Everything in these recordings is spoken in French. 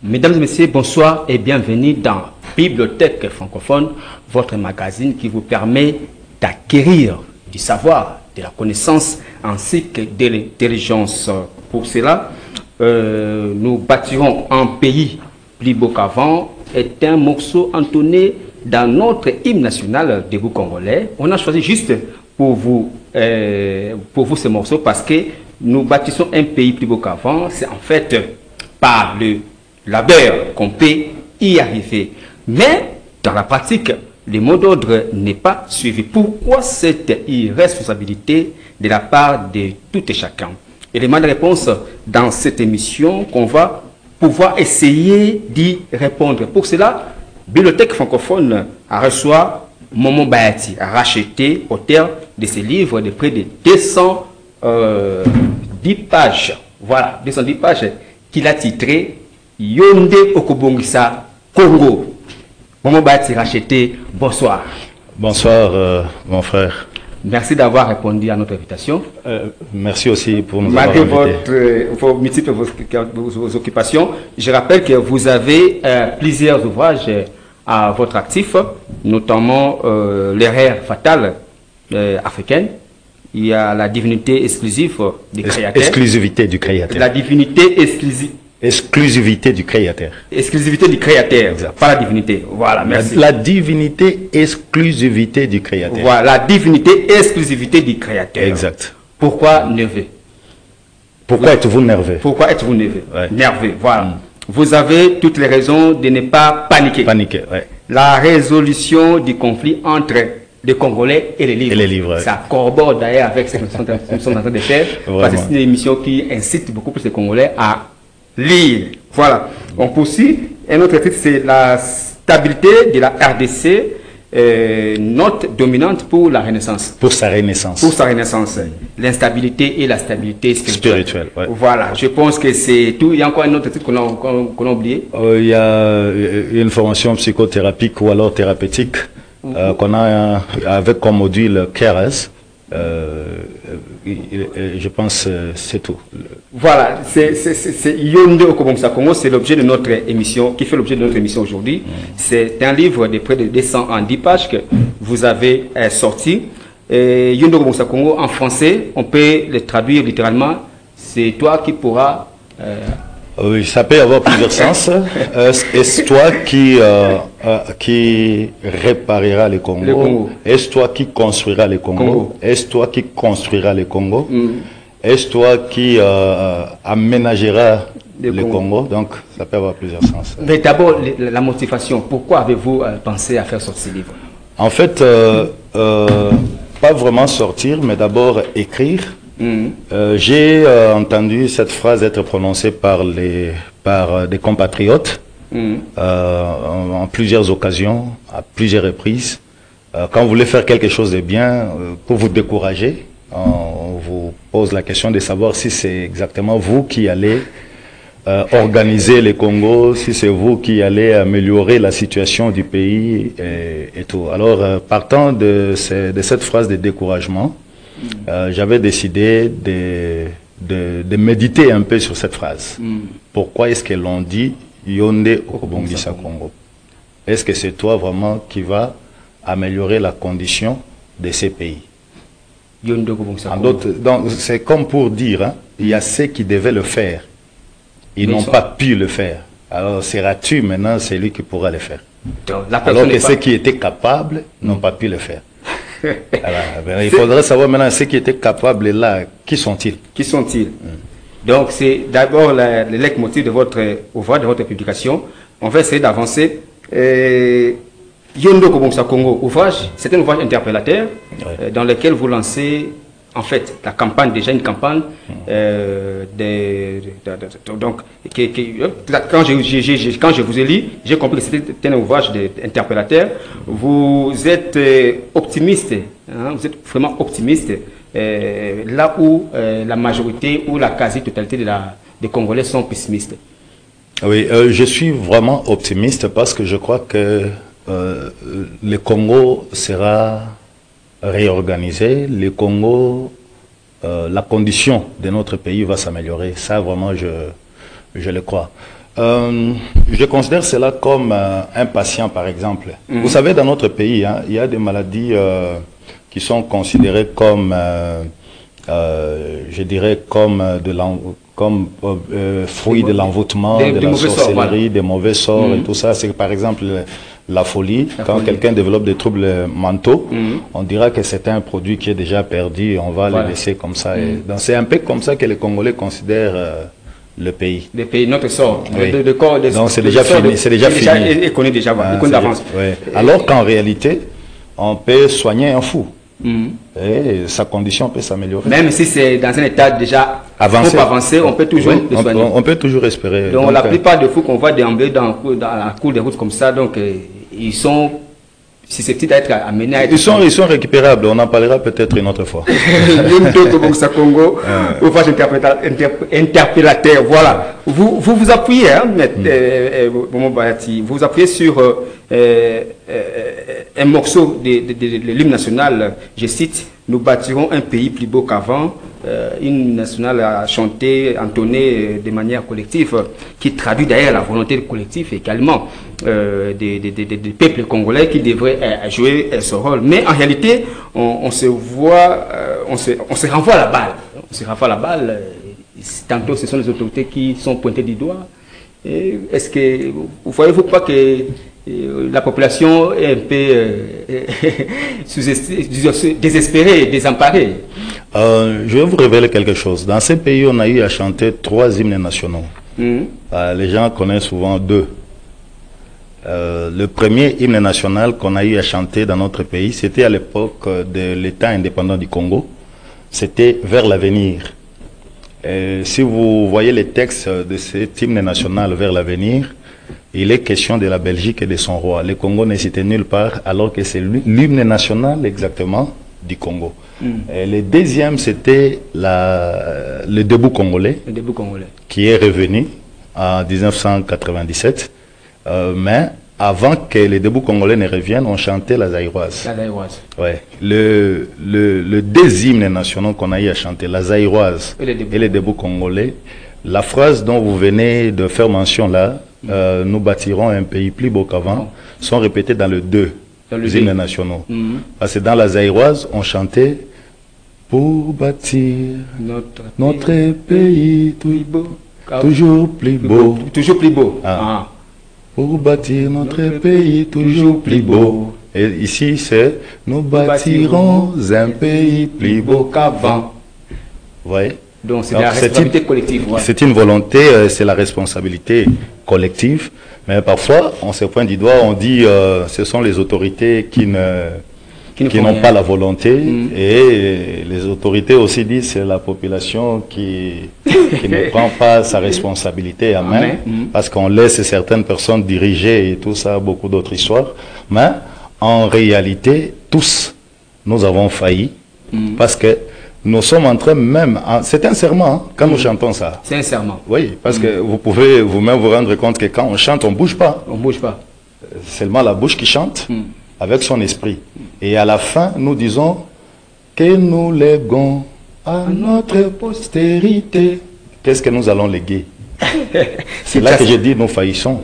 Mesdames et messieurs, bonsoir et bienvenue dans Bibliothèque francophone, votre magazine qui vous permet d'acquérir du savoir, de la connaissance ainsi que de l'intelligence. Pour cela, nous bâtirons un pays plus beau qu'avant est un morceau entonné dans notre hymne national des Bou congolais. On a choisi juste pour vous ce morceau parce que nous bâtissons un pays plus beau qu'avant. C'est en fait par le labeur qu'on peut y arriver. Mais dans la pratique, le mot d'ordre n'est pas suivi. Pourquoi cette irresponsabilité de la part de tout et chacun? Élément de réponse dans cette émission qu'on va pouvoir essayer d'y répondre. Pour cela, Bibliothèque francophone a reçu Momo Bayati, a racheté auteur de ses livres de près de 210 pages. Voilà, 210 pages qu'il a titré Yonde Okobongisa Congo. Momo Bayati racheté, bonsoir. Bonsoir mon frère. Merci d'avoir répondu à notre invitation. Merci aussi pour nous malgré avoir invités. Vos multiples vos occupations, je rappelle que vous avez plusieurs ouvrages à votre actif, notamment l'erreur fatale africaine. Il y a la divinité exclusive du Créateur. Exclusivité du Créateur. La divinité exclusive. Exclusivité du Créateur. Exclusivité du Créateur, pas la divinité. Voilà, merci. La divinité, exclusivité du Créateur. Voilà, la divinité, exclusivité du Créateur. Exact. Pourquoi nerveux? Pourquoi êtes-vous nerveux? Pourquoi êtes-vous nerveux? Ouais. Nerveux, voilà. Vous avez toutes les raisons de ne pas paniquer. Paniquer, ouais. La résolution du conflit entre les Congolais et les livres. Et les livres, ouais. Ça corrobore d'ailleurs avec ce que nous sommes en train de faire. Parce que c'est une émission qui incite beaucoup plus les Congolais à lire. Voilà. On poursuit. Un autre titre, c'est la stabilité de la RDC, note dominante pour la Renaissance. Pour sa renaissance. Pour sa renaissance. L'instabilité et la stabilité spirituelle. Ouais. Voilà. Je pense que c'est tout. Il y a encore un autre titre qu'on a oublié. Il y a une formation psychothérapique ou alors thérapeutique qu'on a avec comme module CARES. Je pense c'est tout. Voilà, c'est Yonde Okobongisa Congo, c'est l'objet de notre émission, qui fait l'objet de notre émission aujourd'hui. C'est un livre de près de 210 pages que vous avez sorti. Yonde Okobongisa Congo en français, on peut le traduire littéralement. C'est toi qui pourras. Oui, ça peut avoir plusieurs sens. Est-ce toi qui réparera le Congo? Est-ce toi qui construira le Congo? Est-ce toi qui construira le Congo? Est-ce toi qui aménagera le Congo? Donc, ça peut avoir plusieurs sens. Mais d'abord, la motivation. Pourquoi avez-vous pensé à faire sortir ce livre? En fait, pas vraiment sortir, mais d'abord écrire. J'ai entendu cette phrase être prononcée par des compatriotes en plusieurs occasions, à plusieurs reprises. Quand vous voulez faire quelque chose de bien, pour vous décourager, on vous pose la question de savoir si c'est exactement vous qui allez organiser le Congo, si c'est vous qui allez améliorer la situation du pays et tout. Alors, partant de cette phrase de découragement, j'avais décidé de méditer un peu sur cette phrase. Pourquoi est-ce que l'on dit Yonde Okobongisa Congo? Est-ce que c'est toi vraiment qui va améliorer la condition de ces pays? Yonde Okobongisa Congo. Donc c'est comme pour dire, hein, il y a ceux qui devaient le faire. Ils n'ont pas pu le faire. Alors seras-tu maintenant celui qui pourra le faire? Alors que ceux qui étaient capables n'ont pas pu le faire. Alors, il faudrait savoir maintenant ceux qui étaient capables là, qui sont-ils? Qui sont-ils? Donc c'est d'abord le leitmotiv de votre ouvrage, de votre publication. On va essayer d'avancer. Yonde Okobongisa Congo, ouvrage, c'est un ouvrage interpellateur dans lequel vous lancez en fait la campagne, déjà une campagne donc quand je vous ai lu, j'ai compris que c'était un ouvrage interpellateur. Vous êtes optimiste, hein, vous êtes vraiment optimiste là où la majorité ou la quasi-totalité des Congolais sont pessimistes. Oui, je suis vraiment optimiste parce que je crois que le Congo sera réorganisé, le Congo, la condition de notre pays va s'améliorer. Ça, vraiment, je le crois. Je considère cela comme un patient, par exemple. Vous savez, dans notre pays, hein, il y a des maladies qui sont considérées comme, je dirais, comme fruit de l'envoûtement, de la sorcellerie, des mauvais sorts et tout ça. C'est par exemple la folie. Quand quelqu'un développe des troubles mentaux, on dira que c'est un produit qui est déjà perdu, on va le laisser comme ça. Donc c'est un peu comme ça que les Congolais considèrent le pays. Le pays, notre sort. Oui. Donc c'est déjà fini. C'est déjà fini. Et connaît déjà, il connaît d'avance. Alors qu'en réalité, on peut soigner un fou. Et sa condition peut s'améliorer. Même si c'est dans un état déjà avancé, on peut toujours le soigner. On peut toujours espérer. Donc la plupart des fous qu'on voit déambuler dans la cour des routes comme ça, donc ils sont susceptibles d'être amenés à être... Ils sont récupérables, on en parlera peut-être une autre fois. Interpellateur, voilà. Vous appuyez, hein, vous appuyez sur un morceau de l'hymne national, je cite, « Nous bâtirons un pays plus beau qu'avant ». Une nationale à chanter, entonner de manière collective, qui traduit d'ailleurs la volonté collective également des peuples congolais qui devraient jouer ce rôle. Mais en réalité, on se voit, on se renvoie la balle. On se renvoie la balle. Tantôt, ce sont les autorités qui sont pointées du doigt. Est-ce que vous voyez-vous pas que la population est un peu désespérée, désemparée? Je vais vous révéler quelque chose. Dans ces pays, on a eu à chanter 3 hymnes nationaux. Les gens connaissent souvent 2. Le premier hymne national qu'on a eu à chanter dans notre pays, c'était à l'époque de l'État indépendant du Congo. C'était « Vers l'avenir ». Si vous voyez les textes de cet hymne national « Vers l'avenir », il est question de la Belgique et de son roi. Le Congo n'est cité nulle part, alors que c'est l'hymne national exactement du Congo. Et le deuxième, c'était le debout congolais, qui est revenu en 1997. Mais avant que les debout congolais ne reviennent, on chantait la zaïroise. La zaïroise. Ouais. Le deux hymnes nationaux qu'on a eu à chanter, la zaïroise et les debout congolais, la phrase dont vous venez de faire mention là, nous bâtirons un pays plus beau qu'avant, sont répétées dans le deux hymnes nationaux. Parce que dans la zaïroise, on chantait pour bâtir notre pays toujours plus beau. Toujours plus beau. Pour bâtir notre pays toujours plus beau. Et ici, c'est nous bâtirons un pays plus beau qu'avant. Vous voyez? Donc c'est la responsabilité collective. C'est une volonté, c'est la responsabilité collective. Mais parfois, on se pointe du doigt, on dit ce sont les autorités qui n'ont pas la volonté. Et les autorités aussi disent c'est la population qui ne prend pas sa responsabilité à main. Parce qu'on laisse certaines personnes diriger et tout ça, beaucoup d'autres histoires. Mais en réalité, tous, nous avons failli. Parce que nous sommes en train même, c'est un serment hein, quand nous chantons ça. C'est un serment. Oui, parce que vous pouvez vous-même vous rendre compte que quand on chante, on ne bouge pas. On ne bouge pas. Seulement la bouche qui chante avec son esprit. Et à la fin, nous disons que nous léguons à notre postérité. Qu'est-ce que nous allons léguer? C'est là que je dis nous faillissons.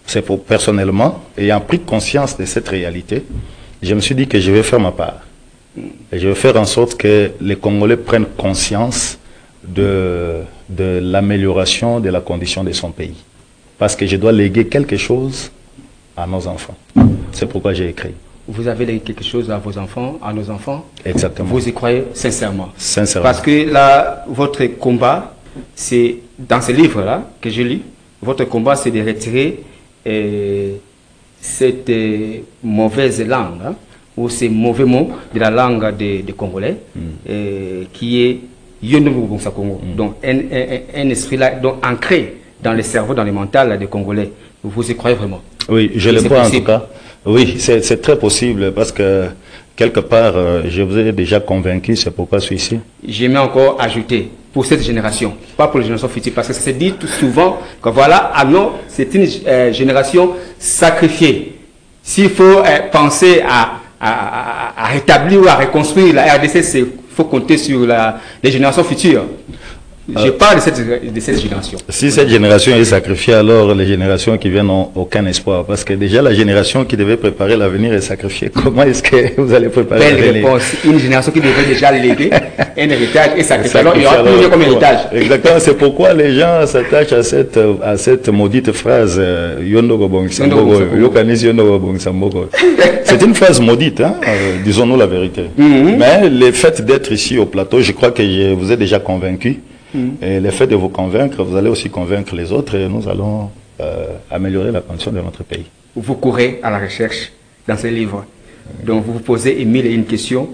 C'est pour personnellement, ayant pris conscience de cette réalité, je me suis dit que je vais faire ma part. Et je vais faire en sorte que les Congolais prennent conscience de l'amélioration de la condition de son pays. Parce que je dois léguer quelque chose à nos enfants. C'est pourquoi j'ai écrit. Vous avez légué quelque chose à vos enfants, à nos enfants? Exactement. Vous y croyez sincèrement? Sincèrement. Parce que là, votre combat, c'est dans ce livre-là que je lis, votre combat, c'est de retirer cette mauvaise langue, hein, ou ces mauvais mots de la langue des Congolais, qui est Yonobu-Bonsa-Congo. Donc un esprit là, donc ancré dans le cerveau, dans le mental des Congolais. Vous y croyez vraiment? Oui, je le crois en tout cas. Oui, c'est très possible parce que quelque part, je vous ai déjà convaincu, c'est pourquoi je suis ici. J'aimerais encore ajouter, pour cette génération, pas pour les générations futures, parce que ça se dit tout souvent que voilà, alors c'est une génération sacrifiée. S'il faut penser à rétablir ou à reconstruire la RDC, il faut compter sur les générations futures. Je parle de cette génération. Si cette génération est sacrifiée, alors les générations qui viennent n'ont aucun espoir. Parce que déjà la génération qui devait préparer l'avenir est sacrifiée. Comment est-ce que vous allez préparer l'avenir? Belle réponse. Une génération qui devait déjà léguer un héritage et sacrifier. Alors il y aura plus comme héritage. Exactement. C'est pourquoi les gens s'attachent à cette maudite phrase. C'est une phrase maudite, hein? Disons-nous la vérité. Mais le fait d'être ici au plateau, je crois que je vous ai déjà convaincu. Et le fait de vous convaincre, vous allez aussi convaincre les autres et nous allons améliorer la condition de notre pays. Vous courez à la recherche dans ces livres. Donc vous vous posez, Émile, une question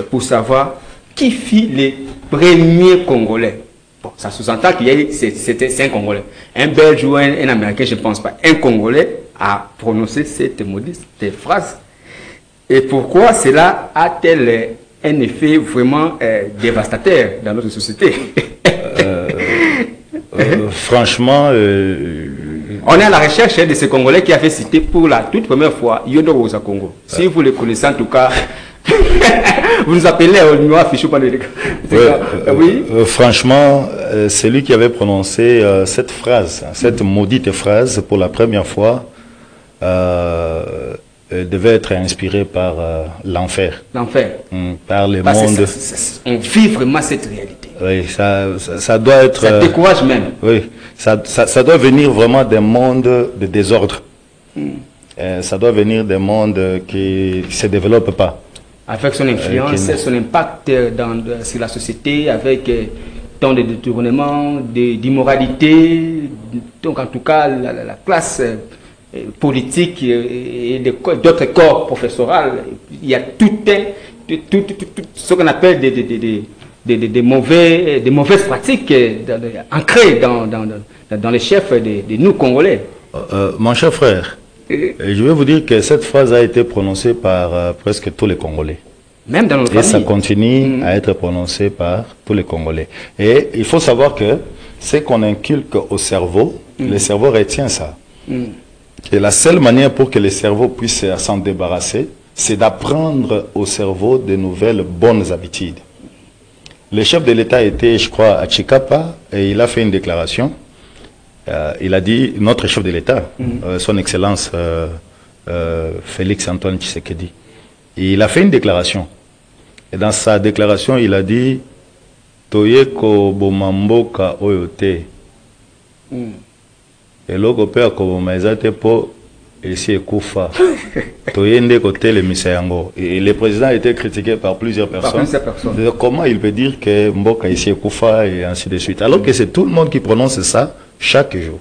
pour savoir qui fit les premiers Congolais. Bon, ça sous-entend qu'il y a c'est un Congolais. Un Belge ou un Américain, je ne pense pas. Un Congolais a prononcé cette modeste phrase. Et pourquoi cela a-t-elle un effet vraiment dévastateur dans notre société? Franchement, on est à la recherche de ce Congolais qui avait cité pour la toute première fois Yondo Rosa Congo. Si vous le connaissez en tout cas, vous nous appelez au numéro affiché par les oui. Franchement, celui qui avait prononcé cette phrase, cette maudite phrase pour la première fois, devait être inspiré par l'enfer. L'enfer. Par le monde. On vit vraiment cette réalité. Oui, ça doit être... Ça décourage même. Oui, ça doit venir vraiment d'un monde de désordre. Ça doit venir d'un monde qui ne se développe pas. Avec son influence, son impact sur la société, avec tant de détournements, d'immoralité, donc en tout cas la classe politique et d'autres corps professoraux, il y a tout ce qu'on appelle des mauvaises pratiques ancrées dans les chefs de nous Congolais. Mon cher frère, je vais vous dire que cette phrase a été prononcée par presque tous les Congolais. Même dans nos familles. Et ça continue à être prononcé par tous les Congolais. Et il faut savoir que ce qu'on inculque au cerveau, le cerveau retient ça. Et la seule manière pour que le cerveau puisse s'en débarrasser, c'est d'apprendre au cerveau de nouvelles bonnes habitudes. Le chef de l'État était, je crois, à Chikapa et il a fait une déclaration. Il a dit, notre chef de l'État, son Excellence Félix Antoine Tshisekedi, il a fait une déclaration. Et dans sa déclaration, il a dit Toyeko bomamboka oyote. Et l'ogope akoboma ezate po esi ekufa. Toyende kote le misayango. Et le président a été critiqué par plusieurs personnes. Comment il peut dire que mboka esi ekufa et ainsi de suite. Alors que c'est tout le monde qui prononce ça chaque jour.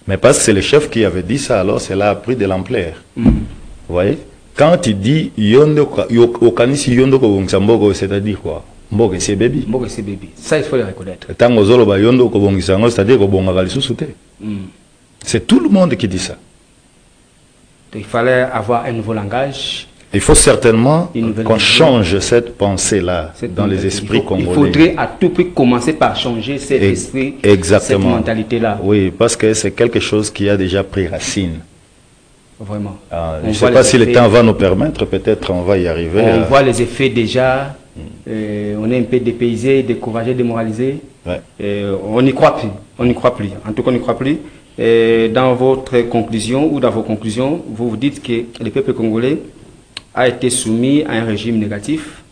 Mais parce que c'est le chef qui avait dit ça, alors cela a pris de l'ampleur. Vous voyez? Quand il dit Okanisi Yondo Kobongsambogo, c'est-à-dire quoi? Mboka c'est baby. Mboka c'est baby. Ça, il faut le reconnaître. Tango Zoloba Yondo Kobongsango, c'est-à-dire c'est tout le monde qui dit ça. Il fallait avoir un nouveau langage. Il faut certainement qu'on change cette pensée-là dans les esprits congolais. Il faudrait à tout prix commencer par changer cet esprit, cette mentalité-là. Oui, parce que c'est quelque chose qui a déjà pris racine. Vraiment. Je ne sais pas si le temps va nous permettre, peut-être on va y arriver. On voit les effets déjà, on est un peu dépaysé, découragé, démoralisé. On n'y croit plus, En tout cas, on n'y croit plus. Dans votre conclusion ou dans vos conclusions, vous vous dites que le peuple congolais a été soumis à un régime négatif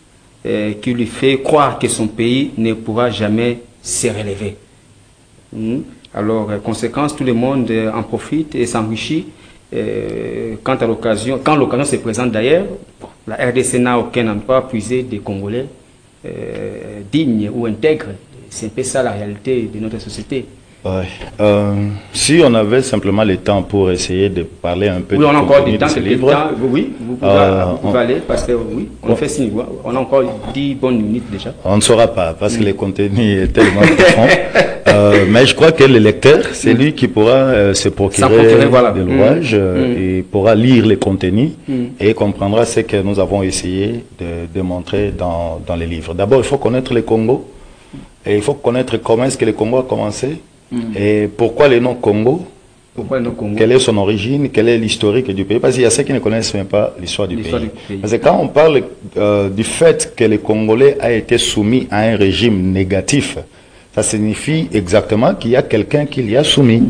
qui lui fait croire que son pays ne pourra jamais se relever. Alors, conséquence, tout le monde en profite et s'enrichit. Quand l'occasion se présente d'ailleurs, la RDC n'a aucun endroit à puiser des Congolais dignes ou intègres. C'est un peu ça la réalité de notre société. Si on avait simplement le temps pour essayer de parler un peu on a encore du temps, oui, vous pouvez aller, parce que oui, on fait signe, on a encore 10 bonnes minutes déjà. On ne saura pas, parce que le contenu est tellement profond. Mais je crois que le lecteur, c'est lui qui pourra se procurer de l'ouvrage et pourra lire les contenus et comprendra ce que nous avons essayé de démontrer dans les livres. D'abord, il faut connaître le Congo et il faut connaître comment est-ce que le Congo a commencé. Et pourquoi le nom Congo? Quelle est son origine? Quel est l'historique du pays? Parce qu'il y a ceux qui ne connaissent même pas l'histoire du pays. Parce que quand on parle du fait que le Congolais a été soumis à un régime négatif, ça signifie exactement qu'il y a quelqu'un qui l'y a soumis.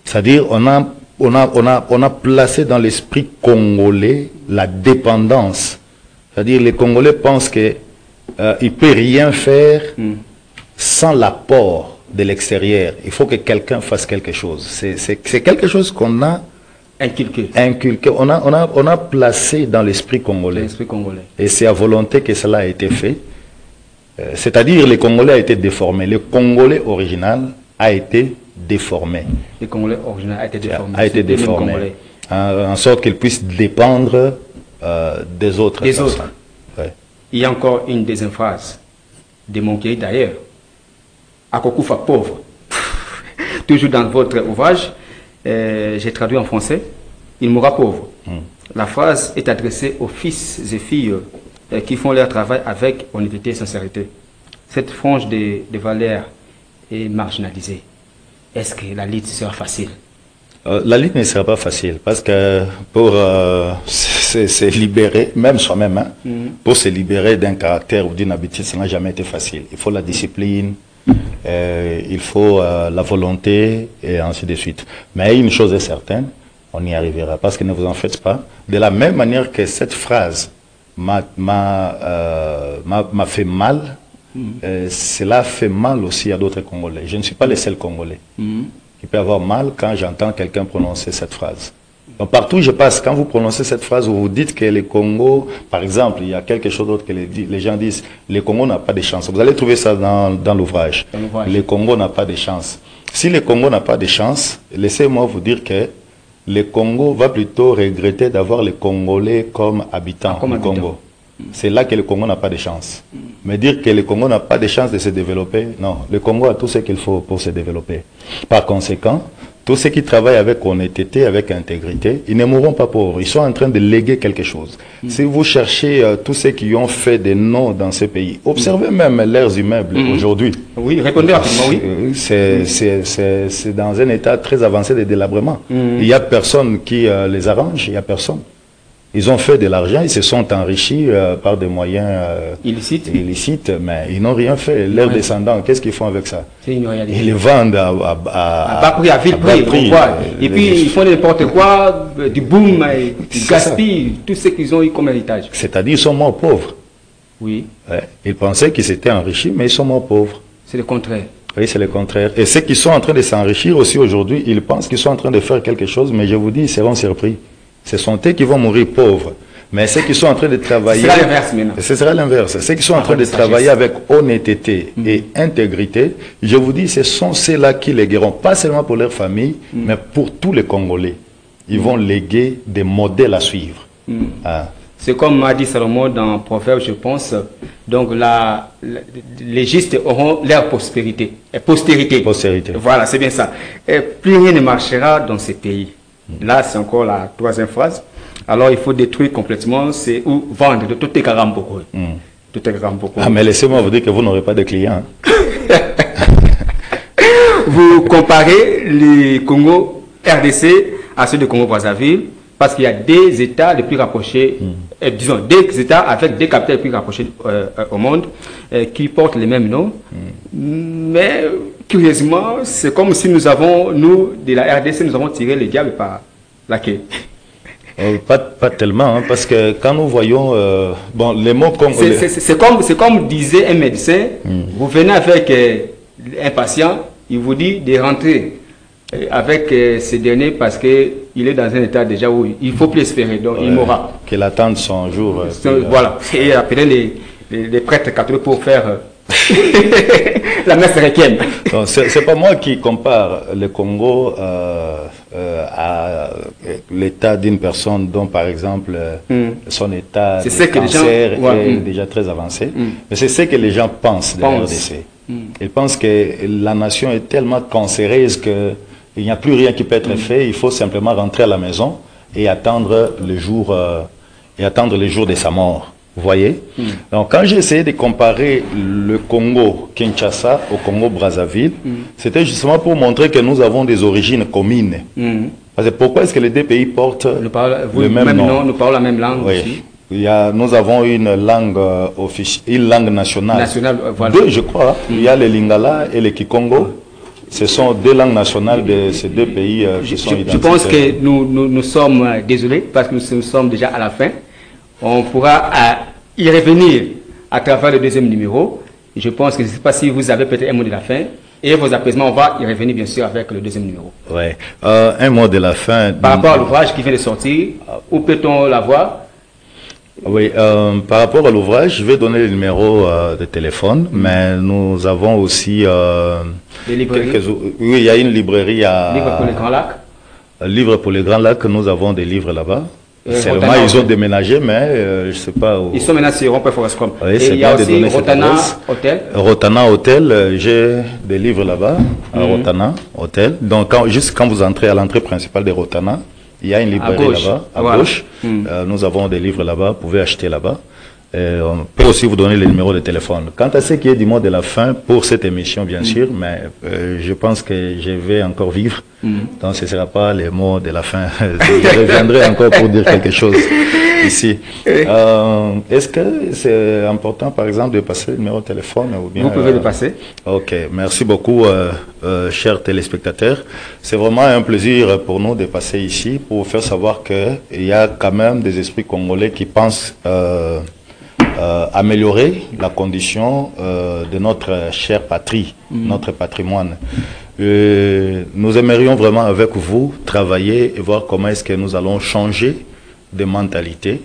C'est-à-dire, on a placé dans l'esprit congolais la dépendance. C'est-à-dire, les Congolais pensent qu'ils ne peuvent rien faire sans l'apport de l'extérieur. Il faut que quelqu'un fasse quelque chose. C'est quelque chose qu'on a inculqué. On a placé dans l'esprit congolais. Et c'est à volonté que cela a été fait. C'est-à-dire, le Congolais a été déformé. Le Congolais original a été déformé. Le Congolais original a été déformé. A été déformé. En sorte qu'il puisse dépendre des autres. Des autres. Ouais. Il y a encore une deuxième phrase de mon pays d'ailleurs. Akokufa pauvre. Toujours dans votre ouvrage, j'ai traduit en français. Il mourra pauvre. La phrase est adressée aux fils et filles qui font leur travail avec honnêteté et sincérité. Cette frange de valeurs est marginalisée. Est-ce que la lutte sera facile? La lutte ne sera pas facile parce que pour se libérer, même soi-même, hein, pour se libérer d'un caractère ou d'une habitude, ça n'a jamais été facile. Il faut la discipline, il faut la volonté et ainsi de suite. Mais une chose est certaine, on y arrivera parce que ne vous en faites pas. De la même manière que cette phrase m'a fait mal, cela fait mal aussi à d'autres Congolais. Je ne suis pas le seul Congolais qui peut avoir mal quand j'entends quelqu'un prononcer cette phrase. Donc partout où je passe, quand vous prononcez cette phrase, vous dites que le Congo, par exemple, il y a quelque chose d'autre que les gens disent, le Congo n'a pas de chance. Vous allez trouver ça dans l'ouvrage. Le Congo n'a pas de chance. Si le Congo n'a pas de chance, laissez-moi vous dire que le Congo va plutôt regretter d'avoir les Congolais comme habitants du Congo. C'est là que le Congo n'a pas de chance. Mais dire que le Congo n'a pas de chance de se développer, non. Le Congo a tout ce qu'il faut pour se développer. Par conséquent, tous ceux qui travaillent avec honnêteté, avec intégrité, ils ne mourront pas pauvres. Ils sont en train de léguer quelque chose. Si vous cherchez tous ceux qui ont fait des noms dans ce pays, observez même leurs immeubles aujourd'hui. Oui, répondez rapidement, oui. C'est dans un état très avancé de délabrement. Il n'y a personne qui les arrange, il n'y a personne. Ils ont fait de l'argent, ils se sont enrichis par des moyens illicites, mais ils n'ont rien fait. Leurs descendants, qu'est-ce qu'ils font avec ça? Ils les vendent à bas prix, à vil prix. Et puis ils font n'importe quoi, du boom, du gaspillent, tout ce qu'ils ont eu comme héritage. C'est-à-dire qu'ils sont morts pauvres. Oui. Ouais. Ils pensaient qu'ils s'étaient enrichis, mais ils sont morts pauvres. C'est le contraire. Oui, c'est le contraire. Et ceux qui sont en train de s'enrichir aussi aujourd'hui, ils pensent qu'ils sont en train de faire quelque chose, mais je vous dis, ils seront surpris. Ce sont eux qui vont mourir pauvres. Mais ceux qui sont en train de travailler... Ce sera l'inverse maintenant. Ce sera l'inverse. Ceux qui sont en train de travailler avec honnêteté et intégrité, je vous dis, ce sont ceux-là qui légueront, pas seulement pour leur famille, mais pour tous les Congolais. Ils vont léguer des modèles à suivre. C'est comme m'a dit Salomon dans Proverbe, je pense. Donc les justes auront leur postérité. Postérité. Voilà, c'est bien ça. Et plus rien ne marchera dans ces pays. Là, c'est encore la troisième phrase. Alors, il faut détruire complètement, c'est ou vendre de tout est caramboko. Tout est caramboko. Ah, mais laissez-moi vous dire que vous n'aurez pas de clients. Vous comparez les Congo RDC à ceux de Congo-Brazzaville, parce qu'il y a des États les plus rapprochés, disons, des États avec des capitales les plus rapprochés au monde, qui portent les mêmes noms. Mais, curieusement, c'est comme si nous, de la RDC, nous avons tiré le diable par la queue. Pas tellement, hein, parce que quand nous voyons bon, les mots comme... C'est comme disait un médecin, vous venez avec un patient, il vous dit de rentrer avec ce dernier parce qu'il est dans un état déjà où il ne faut plus espérer, donc il mourra. Qu'il attende son jour. Voilà, et appeler les prêtres catholiques pour faire la messe requiem. C'est pas moi qui compare le Congo à l'état d'une personne dont, par exemple, son état de cancer est déjà très avancé. Mais c'est ce que les gens pensent de la RDC. Ils pensent que la nation est tellement cancéreuse qu'il n'y a plus rien qui peut être fait. Il faut simplement rentrer à la maison et attendre le jour de sa mort. Vous voyez? Donc, quand j'ai essayé de comparer le Congo Kinshasa au Congo Brazzaville, c'était justement pour montrer que nous avons des origines communes. Parce que pourquoi est-ce que les deux pays portent le même nom? Nous parlons la même langue aussi. Nous avons une langue une langue nationale. Voilà. Deux, je crois. Il y a le Lingala et le Kikongo. Ce sont deux langues nationales de ces deux pays qui sont identiques. Je pense que nous sommes désolés parce que nous sommes déjà à la fin. On pourra y revenir à travers le deuxième numéro. Je pense que je ne sais pas si vous avez peut-être un mot de la fin. Et vos apaisements, on va y revenir bien sûr avec le deuxième numéro. Ouais. Un mot de la fin. Par rapport à l'ouvrage qui vient de sortir, où peut-on l'avoir? Oui, par rapport à l'ouvrage, je vais donner le numéro de téléphone, mais nous avons aussi les librairies. Oui, il y a une librairie à... Livre pour les Grands Lacs. Livre pour les Grands Lacs, nous avons des livres là-bas. Seulement, ils ont déménagé, mais je ne sais pas où. Ils sont maintenant sur Rond-Point Forestcom. Oui, et il y a aussi Rotana Hotel. Rotana Hotel, j'ai des livres là-bas, à Rotana Hotel. Donc, juste quand vous entrez à l'entrée principale de Rotana, il y a une librairie là-bas, à gauche. Nous avons des livres là-bas, vous pouvez acheter là-bas. On peut aussi vous donner le numéro de téléphone. Quant à ce qui est du mot de la fin, pour cette émission, bien sûr, mais je pense que je vais encore vivre. Donc, ce ne sera pas les mots de la fin. Je reviendrai encore pour dire quelque chose ici. Est-ce que c'est important, par exemple, de passer le numéro de téléphone ou bien, vous pouvez le passer. Ok, merci beaucoup, chers téléspectateurs. C'est vraiment un plaisir pour nous de passer ici pour vous faire savoir qu'il y a quand même des esprits congolais qui pensent améliorer la condition de notre chère patrie, notre patrimoine. Nous aimerions vraiment avec vous travailler et voir comment est-ce que nous allons changer de mentalité.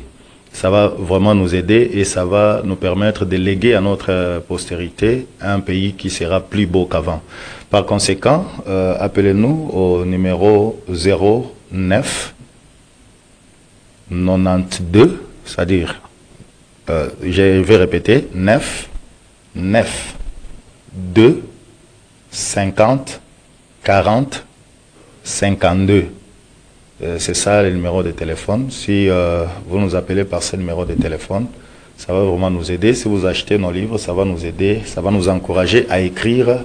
Ça va vraiment nous aider et ça va nous permettre de léguer à notre postérité un pays qui sera plus beau qu'avant. Par conséquent, appelez-nous au numéro 09 92, c'est-à-dire je vais répéter 9 2 50 40 52. C'est ça le numéro de téléphone. Si vous nous appelez par ce numéro de téléphone, ça va vraiment nous aider. Si vous achetez nos livres, ça va nous aider, ça va nous encourager à écrire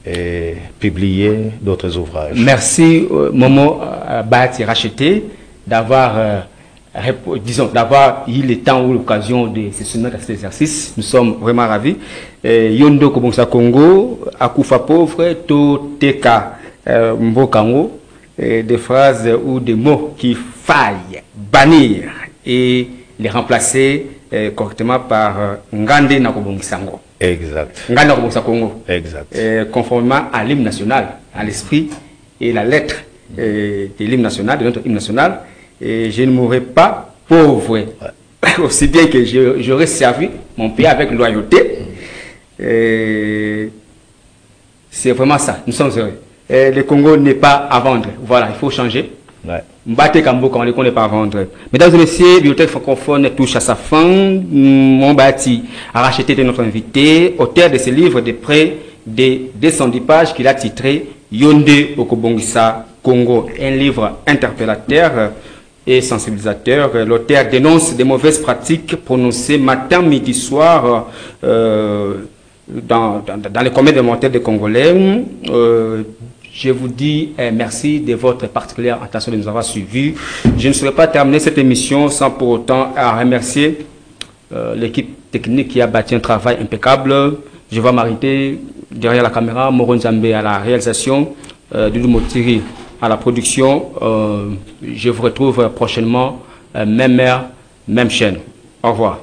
et publier d'autres ouvrages. Merci Momo Bahati Racheté d'avoir d'avoir eu le temps ou l'occasion de se soumettre à cet exercice. Nous sommes vraiment ravis. Yondo Kobongsa Congo, Akufa pauvre, To Teka Mbokango, des phrases ou des mots qui faillent bannir et les remplacer correctement par Ngande Nakobongsango. Exact. Ngande Nakobongsa Congo. Exact. Conformément à l'hymne national, à l'esprit et la lettre de l'hymne national, de notre hymne national. Et je ne mourrai pas pauvre, aussi bien que j'aurais servi mon pays avec loyauté. C'est vraiment ça, nous sommes heureux. Le Congo n'est pas à vendre, voilà, il faut changer. Mbate Kambo, quand le Congo n'est pas à vendre. Mesdames et messieurs, Bibliothèque francophone touche à sa fin. Mon bâti a racheté notre invité, auteur de ce livre de près de 210 pages qu'il a titré Yonde Okobongisa Congo, un livre interpellateur et sensibilisateur. L'auteur dénonce des mauvaises pratiques prononcées matin, midi, soir dans les commerces alimentaires des Congolais. Je vous dis merci de votre particulière attention de nous avoir suivis. Je ne saurais pas terminer cette émission sans pour autant remercier l'équipe technique qui a bâti un travail impeccable. Je vois m'arrêter derrière la caméra, Moron Zambé à la réalisation, Doudou Motiri à la production. Je vous retrouve prochainement, même heure, même chaîne. Au revoir.